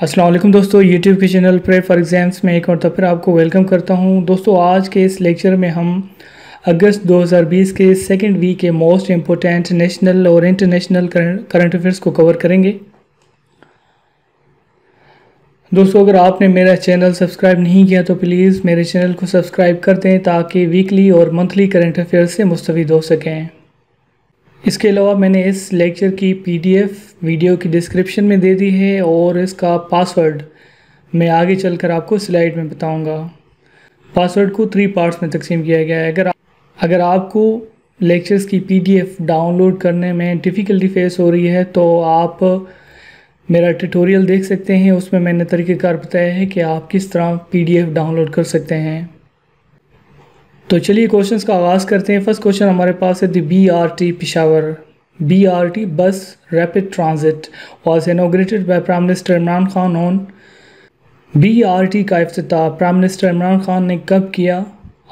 अस्सलाम वालेकुम दोस्तों, यूट्यूब के चैनल प्रे फॉर एग्ज़ाम्स में एक और फिर आपको वेलकम करता हूं। दोस्तों, आज के इस लेक्चर में हम अगस्त 2020 के सेकंड वीक के मोस्ट इम्पोर्टेंट नेशनल और इंटरनेशनल करंट अफेयर्स को कवर करेंगे। दोस्तों, अगर आपने मेरा चैनल सब्सक्राइब नहीं किया तो प्लीज़ मेरे चैनल को सब्सक्राइब कर दें ताकि वीकली और मंथली करंट अफेयर्स से मुस्तफ़ीद हो सकें। इसके अलावा मैंने इस लेक्चर की पीडीएफ वीडियो की डिस्क्रिप्शन में दे दी है और इसका पासवर्ड मैं आगे चलकर आपको स्लाइड में बताऊंगा। पासवर्ड को 3 पार्ट्स में तकसीम किया गया है। अगर आपको लेक्चर्स की पीडीएफ डाउनलोड करने में डिफ़िकल्टी फेस हो रही है तो आप मेरा ट्यूटोरियल देख सकते हैं। उसमें मैंने तरीक़ेकार बताया है कि आप किस तरह पीडीएफ डाउनलोड कर सकते हैं। तो चलिए क्वेश्चंस का आगाज़ करते हैं। फर्स्ट क्वेश्चन हमारे पास है द BRT पिशावर। BRT बस rapid transit was inaugurated by prime minister Imran Khan on. BRT का इफ्तिताह प्राइम मिनिस्टर इमरान खान ने कब किया?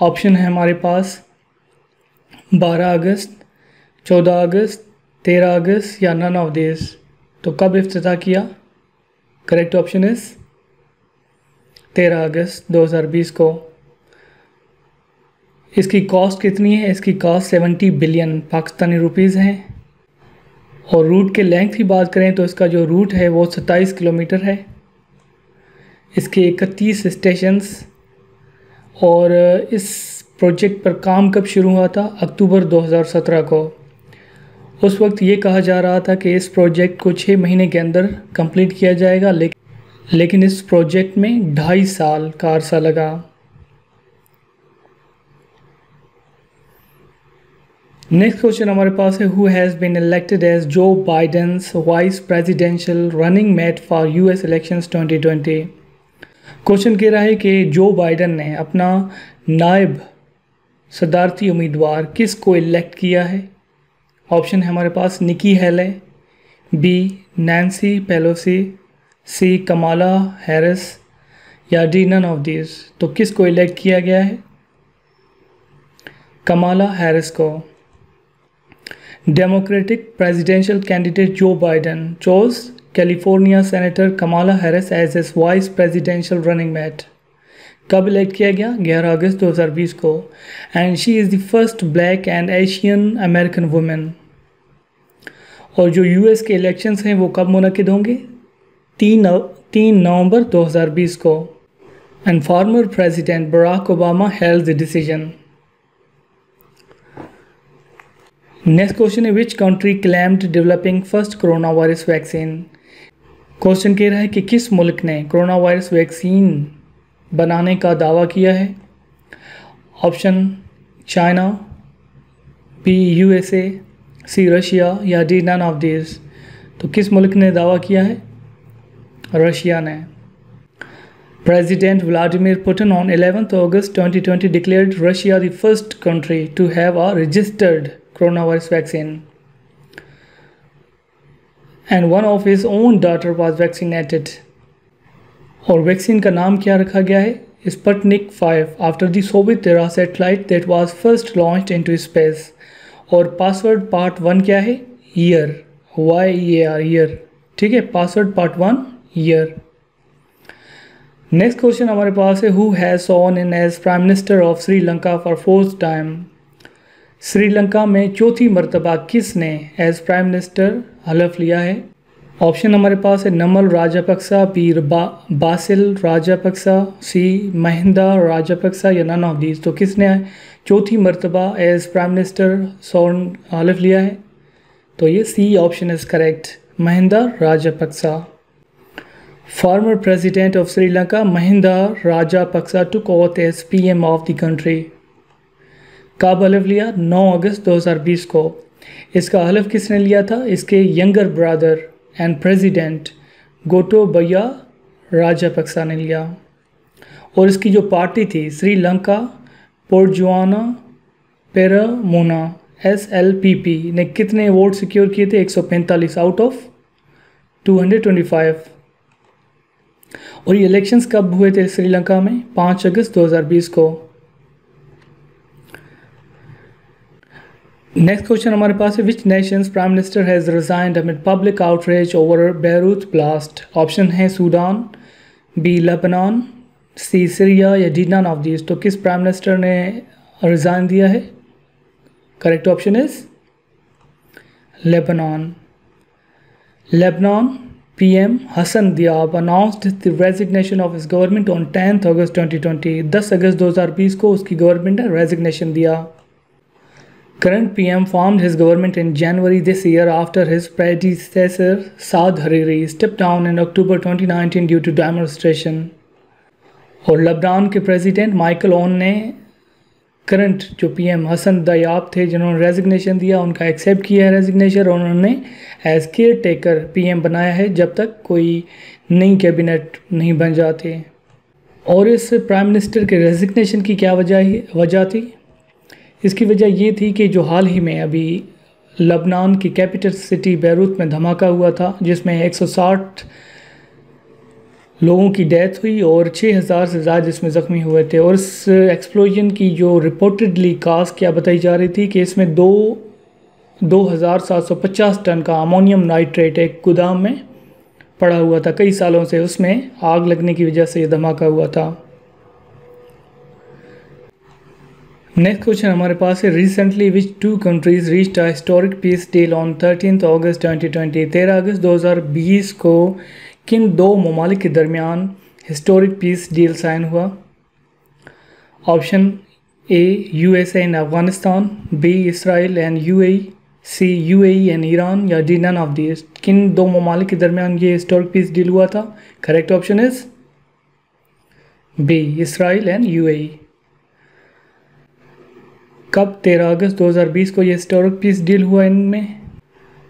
ऑप्शन है हमारे पास 12 अगस्त, 14 अगस्त, 13 अगस्त या नन ऑफ दिस। तो कब इफ्तिताह किया? करेक्ट ऑप्शन इज़ 13 अगस्त 2020 को। इसकी कॉस्ट कितनी है? इसकी कॉस्ट 70 बिलियन पाकिस्तानी रुपीज़ हैं। और रूट के लेंथ की बात करें तो इसका जो रूट है वो 27 किलोमीटर है। इसके 31 स्टेशंस। और इस प्रोजेक्ट पर काम कब शुरू हुआ था? अक्टूबर 2017 को। उस वक्त ये कहा जा रहा था कि इस प्रोजेक्ट को 6 महीने के अंदर कंप्लीट किया जाएगा, लेकिन इस प्रोजेक्ट में 2.5 साल का अरसा लगा। नेक्स्ट क्वेश्चन हमारे पास है who has been elected as Joe Biden's vice presidential running mate for US elections 2020। Question कह रहा है कि जो बाइडन ने अपना नायब सदारती उम्मीदवार किस को इलेक्ट किया है? ऑप्शन है हमारे पास निकी हेले, B Nancy Pelosi, C Kamala Harris या D नन ऑफ दिस। तो किस को इलेक्ट किया गया है? कमाला हैरिस को। Democratic presidential candidate Joe Biden chose California Senator Kamala Harris as his vice presidential running mate. कब इलेक्ट किया गया? 11 अगस्त 2020 को। And she is the first black and Asian American women. और जो US के इलेक्शंस हैं वो कब मुनक़िद होंगे? 3 नवंबर 2020 को। And former president Barack Obama held the decision. Next question है which country claimed developing first corona virus vaccine. Question कह रहा है कि किस मुल्क ने कोरोना वायरस वैक्सीन बनाने का दावा किया है? Option China, B USA, C Russia या D नन ऑफ दिस। तो किस मुल्क ने दावा किया है? रशिया ने। President Vladimir Putin on 11th August 2020 declared Russia the first country to have a registered coronavirus vaccine, and one of his own daughter was vaccinated. और वैक्सीन का नाम क्या रखा गया है? Sputnik 5 after the Soviet era satellite that was first launched into space. और password part 1 क्या है? Year, YEAR year. ठीक है, password part 1 year. Next question हमारे पास है who has sworn in as prime minister of Sri Lanka for 4th time. Sri Lanka में चौथी मरतबा किसने एज प्राइम मिनिस्टर हलफ लिया है? ऑप्शन हमारे पास है नमल राजापक्सा, B बासिल राजापक्सा, C महिंदा राजापक्सा या नन ऑफ दीज। तो किसने चौथी मरतबा एज प्राइम मिनिस्टर सॉन हलफ लिया है? तो ये C option is correct, Mahinda Rajapaksa. Former President of Sri Lanka Mahinda Rajapaksa took oath as PM of the country. कब हलफ लिया? 9 अगस्त 2020 को। इसका हलफ किसने लिया था? इसके younger brother and president Gotabaya Rajapaksa ने लिया। और इसकी जो पार्टी थी श्रीलंका पोर्जुआना पेरामुना SLPP ने कितने वोट सिक्योर किए थे? 145 आउट ऑफ 225। और ये इलेक्शंस कब हुए थे श्रीलंका में? 5 अगस्त 2020 को। नेक्स्ट क्वेश्चन हमारे पास है, which nation's prime minister has resigned amid public outreach over Beirut blast. Option है Sudan, B Lebanon, C Syria या डी नन ऑफ दीज। तो किस प्राइम मिनिस्टर ने रिज़ाइन दिया है? Correct option is Lebanon. Lebanon PM Hassan Diab announced the resignation of his government on 10 अगस्त 2020। 10 अगस्त 2020 को उसकी गवर्नमेंट ने रेजिग्नेशन दिया। Current PM formed his government in January this year after his predecessor Saad Hariri stepped down in October 2019 due to demonstration। और Lebanon के president Michael own ने current जो पीएम हसन दयाब थे जिन्होंने रेजिग्नेशन दिया, उनका एक्सेप्ट किया है रेजिग्नेशन, और उन्होंने एज केयर टेकर पीएम बनाया है जब तक कोई नई कैबिनेट नहीं बन जाती। और इस प्राइम मिनिस्टर के रेजिग्नेशन की क्या वजह थी? इसकी वजह ये थी कि जो हाल ही में अभी लेबनान की कैपिटल सिटी बैरूत में धमाका हुआ था जिसमें 160 लोगों की डेथ हुई और 6000 से ज़्यादा जिसमें ज़ख्मी हुए थे। और इस एक्सप्लोजन की जो रिपोर्टेडली काज क्या बताई जा रही थी कि इसमें 2750 टन का अमोनियम नाइट्रेट एक गोदाम में पड़ा हुआ था कई सालों से, उसमें आग लगने की वजह से ये धमाका हुआ था। नेक्स्ट क्वेश्चन हमारे पास है, recently which two countries reached a historic peace deal on 13 अगस्त 2020। 13 अगस्त 2020 को किन दो ममालिक के दरमियान हिस्टोरिक पीस डील साइन हुआ? Option A USA and Afghanistan, B Israel and UAE, C UAE and Iran या डी नन ऑफ दीज। किन दो ममालिक के दरमियान ये हिस्टोरिक पीस डील हुआ था? Correct option is B Israel and UAE। कब? 13 अगस्त 2020 को ये हिस्टोरिक पीस डील हुआ इनमें।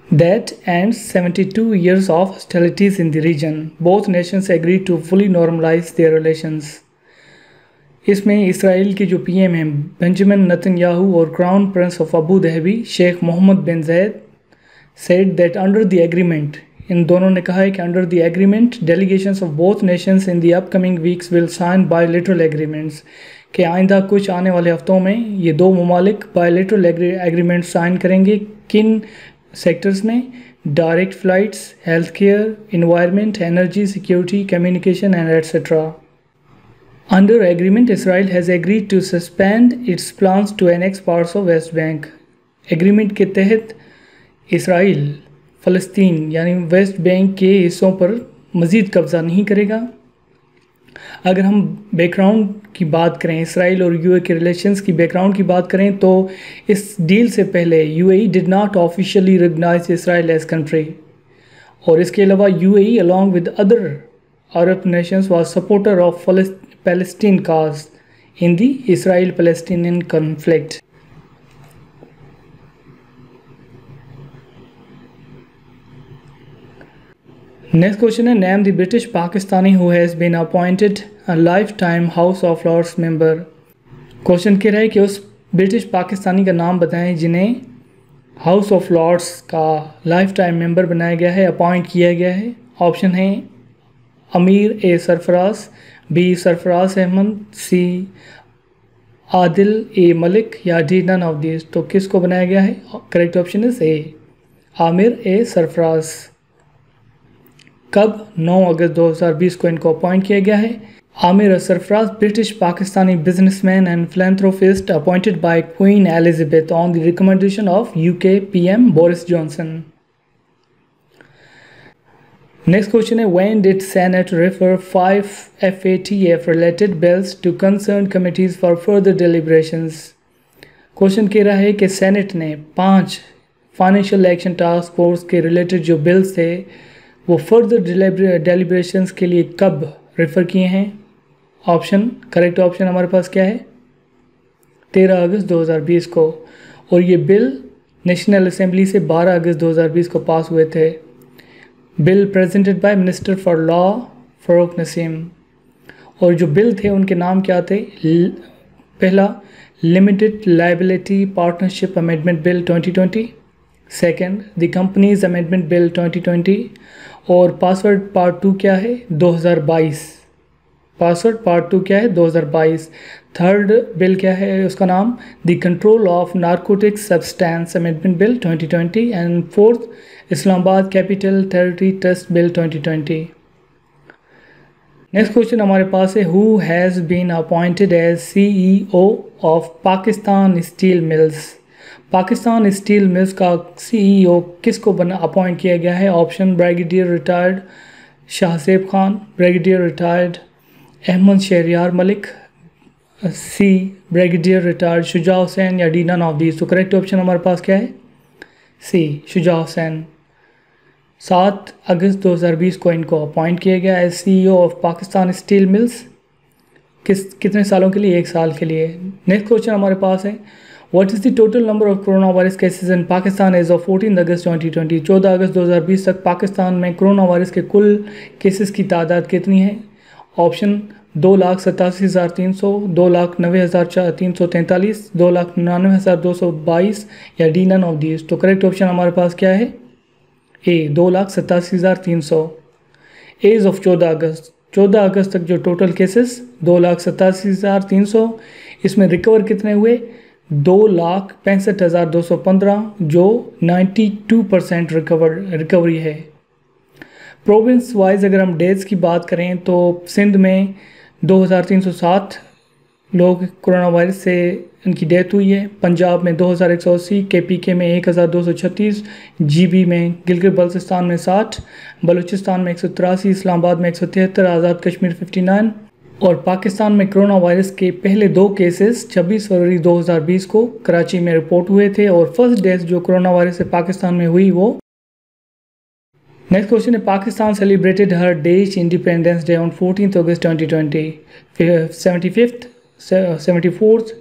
That ends 72 years of hostilities in the region. Both nations agreed to fully normalize their relations. इसमें इसराइल के जो पीएम हैं बेंजामिन नेतन्याहू और crown prince of Abu Dhabi Sheikh Mohammed bin Zayed said that under the agreement, इन दोनों ने कहा है कि under the agreement, delegations of both nations in the upcoming weeks will sign bilateral agreements. कि आइंदा कुछ आने वाले हफ्तों में ये दो ममालिक बायलेटरल एग्रीमेंट साइन करेंगे। किन सेक्टर्स में? Direct flights, health care, environment, energy, security, communication and et cetera. Under agreement Israel has agreed to suspend its plans to annex parts of West Bank. Agreement के तहत इसराइल फ़लस्तीन यानी West Bank के हिस्सों पर मज़ीद कब्ज़ा नहीं करेगा। अगर हम बैकग्राउंड की बात करें, इसराइल और UAE के रिलेशंस की बैकग्राउंड की बात करें तो इस डील से पहले UAE did not officially recognise Israel as country. और इसके अलावा UAE along with other Arab nations was supporter of Palestine cause in the Israel Palestinian conflict. Next question है, name the British Pakistani who has been appointed a lifetime house of lords member. Question कह रहा है कि उस British Pakistani का नाम बताएं जिन्हें हाउस ऑफ लॉर्ड्स का लाइफ टाइम मेंबर बनाया गया है, अपॉइंट किया गया है। ऑप्शन है अमीर ए सरफराज, बी सरफराज अहमद, सी आदिल ए मलिक या डी नन ऑफ दिस। तो किसको बनाया गया है? Correct option is A Aamir A Sarfraz. कब? 9 अगस्त 2020 को इनको अपॉइंट किया गया है। Aamir Sarfraz British Pakistani businessman and philanthropist appointed by Queen Elizabeth on the recommendation of UK PM Boris Johnson. Next question है, when did senate refer 5 FATF related bills to concern committees for further deliberations. Question कह रहा है कि senate ने 5 financial action task force के related जो bills थे वो फर्दर डेलिब्रेशंस के लिए कब रेफ़र किए हैं? ऑप्शन, करेक्ट ऑप्शन हमारे पास क्या है? 13 अगस्त 2020 को। और ये बिल नेशनल असेंबली से 12 अगस्त 2020 को पास हुए थे। Bill presented by minister for law Farooq Naseem. और जो बिल थे उनके नाम क्या थे? पहला limited liability partnership amendment bill 2020, second the companies amendment bill 2020 और पासवर्ड पार्ट 2 क्या है? 2022। पासवर्ड। पार्ट 2 क्या है 2022। थर्ड बिल क्या है उसका नाम, the control of narcotic substance amendment bill 2020। And fourth Islamabad capital territory trust bill 2020। Next question हमारे पास है, who has been appointed as CEO of Pakistan steel mills. Pakistan steel mills का CEO किसको अपॉइंट किया गया है? Option brigadier retired Shahzeb Khan, brigadier retired Ahmed Shahryar Malik, C brigadier retired Shuja Hussain, या D none of these. तो करेक्ट ऑप्शन हमारे पास क्या है? सी शुजा हुसैन। 7 अगस्त 2020 को इनको अपॉइंट किया गया as CEO of Pakistan steel mills. कितने सालों के लिए? 1 साल के लिए। नेक्स्ट क्वेश्चन हमारे पास है, what is the total number of corona virus cases in Pakistan as of 14 अगस्त 2020। 14 अगस्त 2020 तक पाकिस्तान में कोरोना वायरस के कुल केसेस की तादाद कितनी है? ऑप्शन 2,87,300, 2,90,343, 2,99,222, या डी नन ऑफ दीज। तो करेक्ट ऑप्शन हमारे पास क्या है? ए 2,87,300। एज ऑफ 14 अगस्त, 14 अगस्त तक जो टोटल केसेस 2,87,300, इसमें रिकवर कितने हुए? 2,65,215, जो 92% रिकवरी है। प्रोविंस वाइज अगर हम डेट्स की बात करें तो सिंध में 2,307 लोग कोरोना वायरस से इनकी डेथ हुई है। पंजाब में 2,180, KPK में 1,236, GB में, गिलगित बल्तिस्तान में 60, बलूचिस्तान में 183, इस्लामाबाद में 173, आज़ाद कश्मीर 59। और पाकिस्तान में कोरोना वायरस के पहले 2 केसेस 26 फरवरी 2020 को कराची में रिपोर्ट हुए थे, और फर्स्ट डेथ जो कोरोना वायरस से पाकिस्तान में हुई वो। नेक्स्ट क्वेश्चन है, Pakistan celebrated her days independence day on 14 August 2020। 75th, 74th,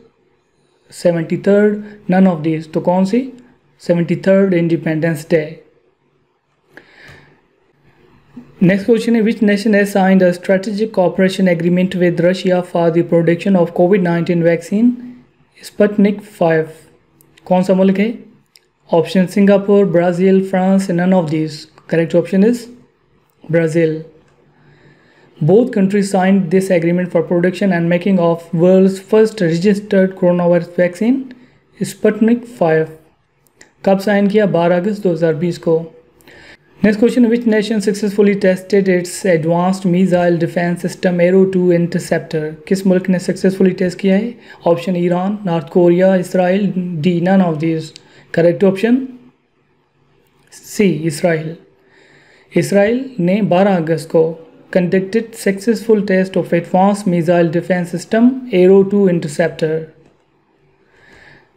73rd, नन ऑफ दीज। तो कौन सी? 73rd independence day. Next question है, which nation has signed a strategic cooperation agreement with Russia for the production of कोविड-19 vaccine Sputnik 5। कौन सा मुल्क है? ऑप्शन Singapore, Brazil, France, none of these. Correct option is Brazil. Both countries signed this agreement for production and making of world's first registered coronavirus vaccine, Sputnik 5। कब sign किया? 12 अगस्त 2020 को। Next question, which nation successfully tested its advanced missile defence system arrow 2 interceptor. किस मुल्क ने successfully test किया है? Option Iran, North Korea, Israel, D none of these. Correct option C Israel. Israel ने 12 अगस्त को conducted successful test of advanced missile defense system Aero 2 interceptor।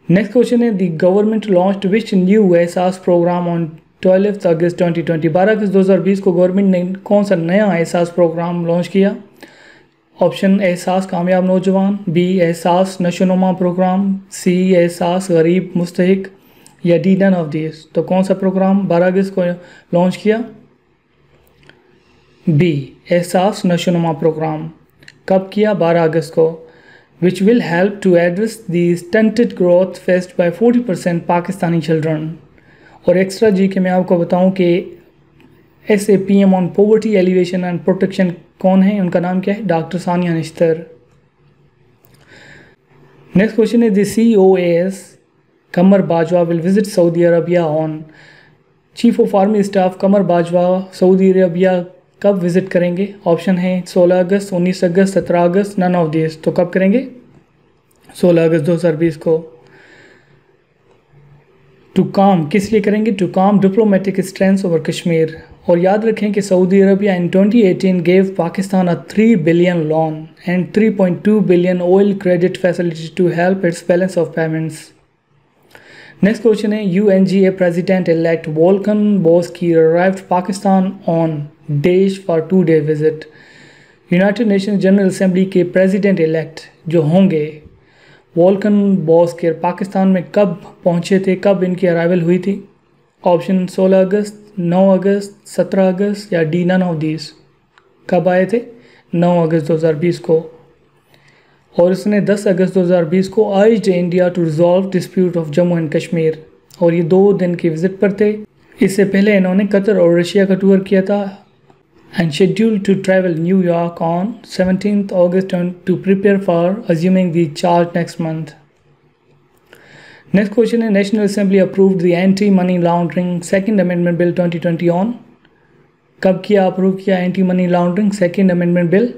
Next question है, the government launched which new एहसास program on 12th August 2020। 12 अगस्त 2020 को government ने कौन सा नया एहसास प्रोग्राम लॉन्च किया? ऑप्शन एहसास कामयाब नौजवान, बी एहसास नशोनुमा प्रोग्राम, सी एहसास गरीब मुस्तहिक, या डी नन ऑफ दिस। तो कौन सा प्रोग्राम 12 अगस्त को लॉन्च किया? बी एहसास नशोनुमा प्रोग्राम। कब किया? 12 अगस्त को। Which will help to address the stunted growth faced by 40% Pakistani children. और एक्स्ट्रा जी के मैं आपको बताऊं कि SAPM on poverty alleviation and protection कौन है, उनका नाम क्या है? Doctor Sania Nishtar. Next question है, the COAS Qamar Bajwa will visit Saudi Arabia on. Chief of army staff Qamar Bajwa Saudi Arabia कब विजिट करेंगे? ऑप्शन है 16 अगस्त, 19 अगस्त, 17 अगस्त, नन ऑफ दिस। तो कब करेंगे? 16 अगस्त 2020 को। टू काम किस लिए करेंगे? टू काम डिप्लोमेटिक स्ट्रेंथ ओवर कश्मीर। और याद रखें कि Saudi Arabia in 2018 gave Pakistan a 3 billion loan and 3.2 billion oil credit facility to help its balance of payments. Next question है, UNGA president elect Volkan Bozkir arrived Pakistan on dash for 2-day visit. United Nation General Assembly के president elect जो होंगे Vulcan Boski Pakistan में कब पहुंचे थे? कब इनकी अराइवल हुई थी? ऑप्शन 16 अगस्त, 9 अगस्त, 17 अगस्त, या डी नन ऑफ दीज। कब आए थे? 9 अगस्त 2020 को। और इसने 10 अगस्त 2020 को urged India to resolve dispute of Jammu and Kashmir. और ये 2 दिन की विजिट पर थे। इससे पहले इन्होंने कतर और रशिया का टूर किया था and scheduled to travel New York on 17th August to prepare for assuming the charge next month. Next question है, National Assembly approved the Anti-Money Laundering Second Amendment Bill 2020 on, कब किया approve किया anti money laundering second amendment bill?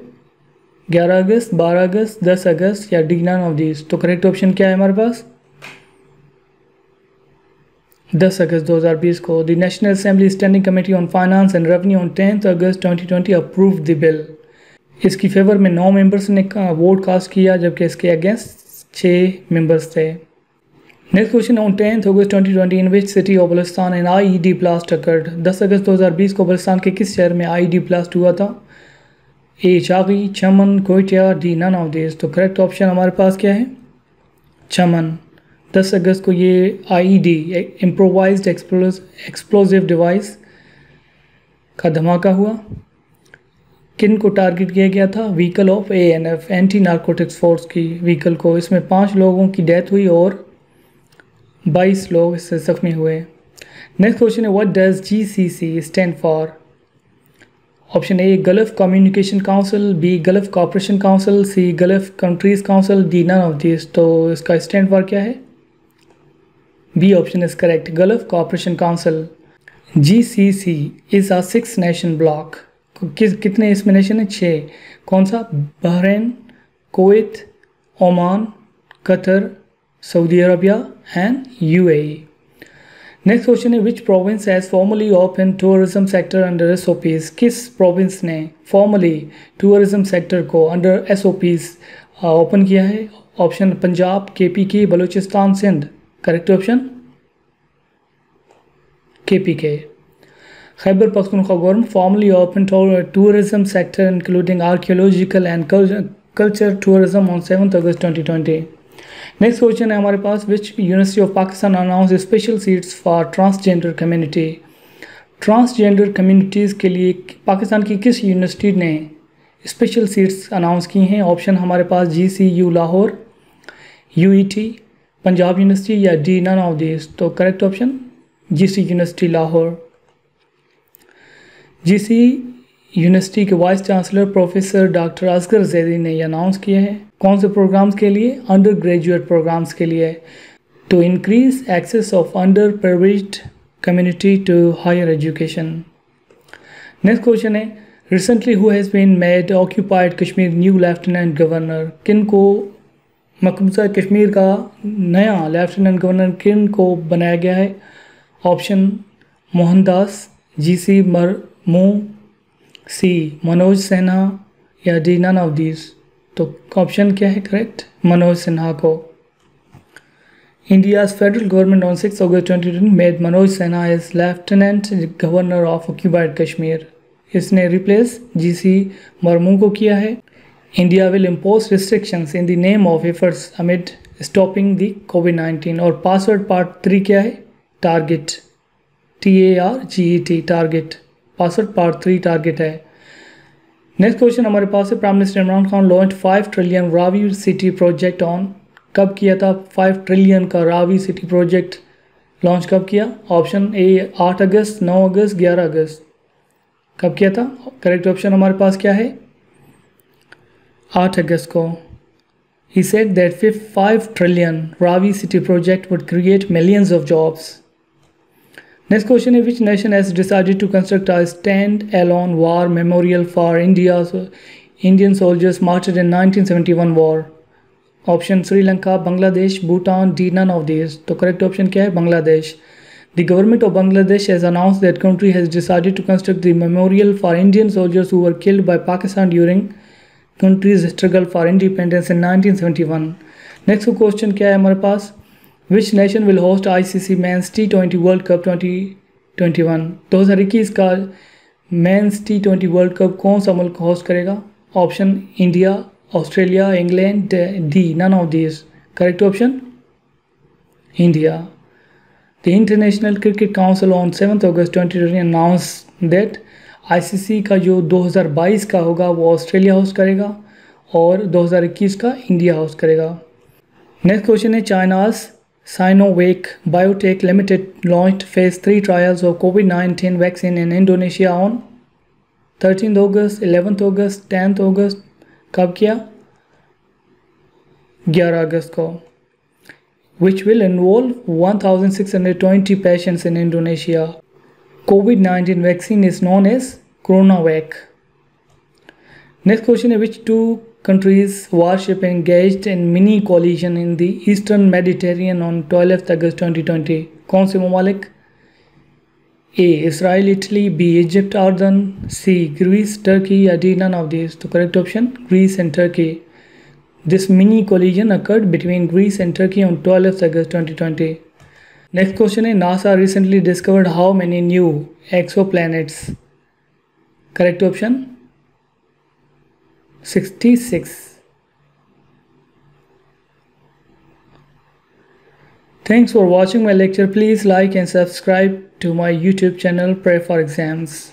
11 अगस्त, 12 अगस्त, 10 अगस्त या D none of this? तो correct option क्या है हमारे पास? 10 अगस्त 2020 को the national assembly standing committee on finance and revenue on 10 अगस्त 2020 अप्रूव द बिल। इसकी फेवर में 9 मेंबर्स ने वोट कास्ट किया, जबकि इसके अगेंस्ट 6 मेंबर्स थे। नेक्स्ट क्वेश्चन ऑन 10 अगस्त 2020 इन विच city of Balochistan an IED blast occurred? 10 अगस्त 2020 को बलुचिस्तान के किस शहर में आईईडी ब्लास्ट हुआ था? A Chagai, Chaman, Quetta, D none of this? तो करेक्ट ऑप्शन हमारे पास क्या है? चमन। 10 अगस्त को ये आईईडी इम्प्रोवाइज्ड एक्सप्लोजिव डिवाइस का धमाका हुआ। किन को टारगेट किया गया था? Vehicle of ANF, anti narcotics force की व्हीकल को। इसमें 5 लोगों की डेथ हुई और 22 लोग इससे जख्मी हुए। नेक्स्ट क्वेश्चन है, what does GCC stand for? Option A Gulf Communication Council, B Gulf Cooperation Council, C Gulf Countries Council, D none of this? तो इसका स्टैंड फॉर क्या है? B option is correct, Gulf Cooperation Council. GCC is a 6 nation bloc. कितने इसमें nation है? 6। कौन सा? Bahrain, Kuwait, Oman, Qatar, Saudi Arabia and UAE. Next question है, which province has formally open tourism sector under SOPs? किस province ने formally tourism sector को under SOPs open किया है? Option Punjab, KPK, Balochistan, Sindh? Correct option KPK. Khyber Pakhtunkhwa government formally open tourism sector including archaeological and culture tourism on 7 अगस्त 2020। Next question है हमारे पास, which university of Pakistan announce special seats for transgender community? Transgender communities के लिए पाकिस्तान की किस यूनिवर्सिटी ने स्पेशल सीट्स अनाउंस की हैं? ऑप्शन हमारे पास GCU Lahore, UET, Punjab university या डी नन ऑफ दिस? तो correct option GC university Lahore. GC university के vice chancellor professor doctor Asghar Zaidi ने यह अनाउंस किया है। कौन से प्रोग्राम्स के लिए? अंडर ग्रेजुएट प्रोग्राम्स के लिए, to increase access of under privileged community to higher education. Next question है, recently who has been made occupied Kashmir new lieutenant governor? किन को मकबूजा कश्मीर का नया लेफ्टिनेंट गवर्नर किन को बनाया गया है? Option Mohandas, GC Murmu, C Manoj Sinha या डी नन ऑफ दिस? तो ऑप्शन क्या है करेक्ट? मनोज सिन्हा को। इंडियाज़ फेडरल गवर्नमेंट ऑन 6 अगस्त 2020 made Manoj Sinha as lieutenant governor of occupied Kashmir. इसने रिप्लेस जीसी मरमू को किया है। India will impose restrictions in the name of efforts amid stopping the कोविड-19। और पासवर्ड पार्ट 3 क्या है? Target, TARGET, target. Password part 3 target है। नेक्स्ट क्वेश्चन हमारे पास है, prime minister Imran Khan launch 5 trillion Ravi city project on? कब किया था 5 ट्रिलियन का रावी सिटी प्रोजेक्ट लॉन्च कब किया? ऑप्शन ए 8 अगस्त, 9 अगस्त, 11 अगस्त? कब किया था? करेक्ट ऑप्शन हमारे पास क्या है? 8 अगस्त को। He said that 5 trillion Ravi City project would create millions of jobs. Next question is, which nation has decided to construct a stand-alone war memorial for Indian soldiers martyred in 1971 war? Option Sri Lanka, Bangladesh, Bhutan, D none of these. तो correct option क्या है? Bangladesh. The government of Bangladesh has announced that country has decided to construct the memorial for Indian soldiers who were killed by Pakistan during country's struggle for independence in 1971. Next question क्या है हमारे पास? Which nation will host ICC Men's T20 World Cup 2021? 2021 का Men's T20 World Cup कौन सा मुल्क host करेगा? Option India, Australia, England, D none of this. Correct option India. The International Cricket Council on 7th August 2020 announced that ICC का जो 2022 का होगा वो ऑस्ट्रेलिया होस्ट करेगा और 2021 का इंडिया होस्ट करेगा. नेक्स्ट क्वेश्चन है, China's Sinovac Biotech Limited launched phase 3 trials of COVID-19 vaccine in Indonesia on 13 अगस्त, 11 अगस्त, 10 अगस्त, कब किया? 11 अगस्त को. Which will involve 1,620 patients in Indonesia. COVID-19 vaccine is known as CoronaVac. Next question is, which two countries' warship engaged in mini collision in the Eastern Mediterranean on 12th August 2020? कौन से ममालिक? A. Israel, Italy. B. Egypt, Jordan. C. Greece, Turkey. या D. None of these. तो correct option Greece and Turkey. This mini collision occurred between Greece and Turkey on 12th August 2020. Next question is, NASA recently discovered how many new exoplanets? Correct option 66. Thanks for watching my lecture. Please like and subscribe to my YouTube channel Pray for Exams.